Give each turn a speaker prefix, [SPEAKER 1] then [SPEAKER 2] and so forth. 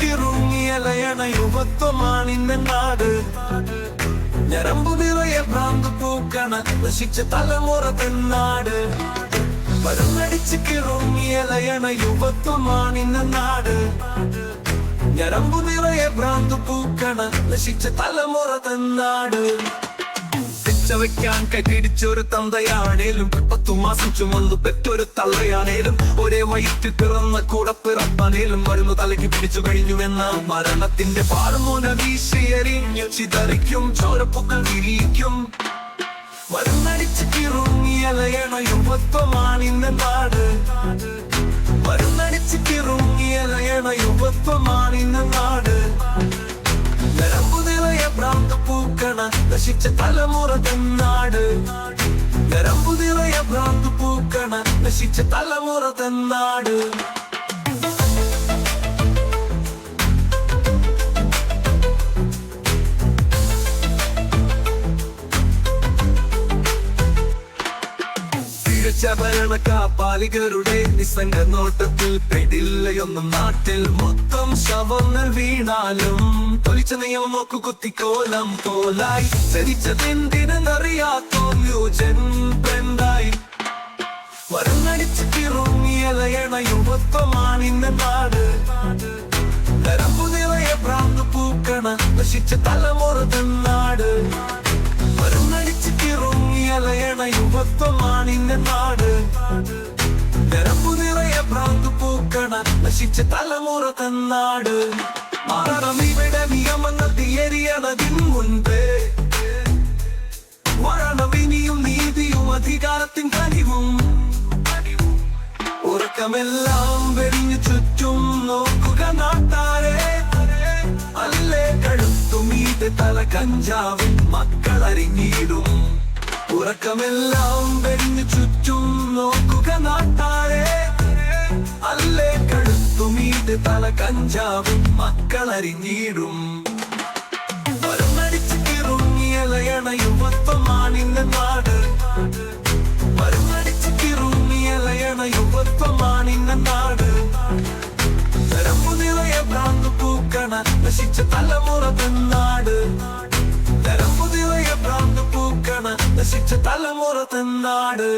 [SPEAKER 1] കിറുങ്ങിയലയണ യുവത്വമാണിന്ന നാട്. ഞരമ്പു നിറയെ ഭ്രാന്ത് പൂക്കണ നശിച്ച തലമുറ തന്നാട്. മരുന്നടിച്ച് കിറുങ്ങിയലയണ യുവത്വമാണിന്ന നാട്. ഞരമ്പു നിറയെ ഭ്രാന്ത് പൂക്കണ നശിച്ച തലമുറ തന്നാട്. വെക്കാൻ കൈപിടിച്ചൊരു തന്തയാണേലും 10 മാസം ചുമന്നു പെറ്റൊരു തള്ളയാണേലും ഒരേ വയറ്റിൽ പിറന്ന കൂടെ പിറപ്പാനേലും മരുന്ന് തലയ്ക്ക് പിടിച്ചു കഴിഞ്ഞുവെന്ന മരണത്തിന്റെ പാടുമോന വീശിയെറിഞ്ഞു ചിതറിക്കും ചോരപ്പുക്കൾ വിരിയിക്കും. മരുന്നടിച്ച് കിറുങ്ങിയലയണ യുവത്വമാണിന്ന നാട്. മരുന്നടിച്ച് കിറുങ്ങിയലയണ യുവത്വമാണിന്ന നാട്. ഞരമ്പു നിറയെ ഭ്രാന്ത് പൂക്കണ നശിച്ച തലമുറ തന്നാട്. ഞരമ്പു നിറയെ ഭ്രാന്ത് പൂക്കണ നശിച്ച തലമുറ തന്നാട്. ഭരണക്കാപാലികരുടെ നിസ്സംഗ നോട്ടത്തിൽ പെടില്ലയൊന്നും നാട്ടിൽ മൊത്തം ശവങ്ങൾ വീണാലും തൊലിച്ച നിയമം നോക്കു കുത്തിക്കോലം പോലായി ചരിച്ചതെന്തിനെന്നറിയാത്തോ ന്യൂജൻ ട്രെൻഡായി. മരുന്നടിച്ച് കിറുങ്ങിയലയണ യുവത്വമാണിന്ന നാട്. ഞരമ്പു നിറയെ ഭ്രാന്ത് പൂക്കണ നശിച്ച തലമുറ തന്നാട്. മരുന്നടിച്ച് കിറുങ്ങിയലയണ യുവത്വമാണിന്ന നാട്. ഞരമ്പു നിറയെ ഭ്രാന്ത് പൂക്കണ നശിച്ച തലമുറ തന്നാട്. മാറണം ഇവിടെ നിയമങ്ങൾ തീയരിയണതിന് മുൻപേ. വരണം ഇനിയും നീതിയും അധികാരത്തിൻ കനിവും. ഉറക്കമെല്ലാം വെടിഞ്ഞു ചുറ്റും നോക്കുക നാട്ടാരെ. അല്ലേ കഴുത്തുമീതെ തല കഞ്ചാവിൻ മക്കളറിഞ്ഞിടും. ഉറക്കമെല്ലാം വെടിഞ്ഞു ചുറ്റും നോക്കുക നാട്ടാരെ. അല്ലേ കഴുത്തുമീതെ തല കഞ്ചാവിൻ മക്കളറിഞ്ഞിടും. മരുന്നടിച്ച് കിറുങ്ങിയലയണ യുവത്വമാണിന്ന നാട്. മരുന്നടിച്ച് കിറുങ്ങിയലയണ യുവത്വമാണിന്ന നാട്. ഞരമ്പു നിറയെ ഭ്രാന്ത് പൂക്കണ നശിച്ച തലമുറ തന്നാട്. ഞരമ്പു നിറയെ ഭ്രാന്ത് പൂക്കണ നശിച്ച തലമുറ തന്നാട്.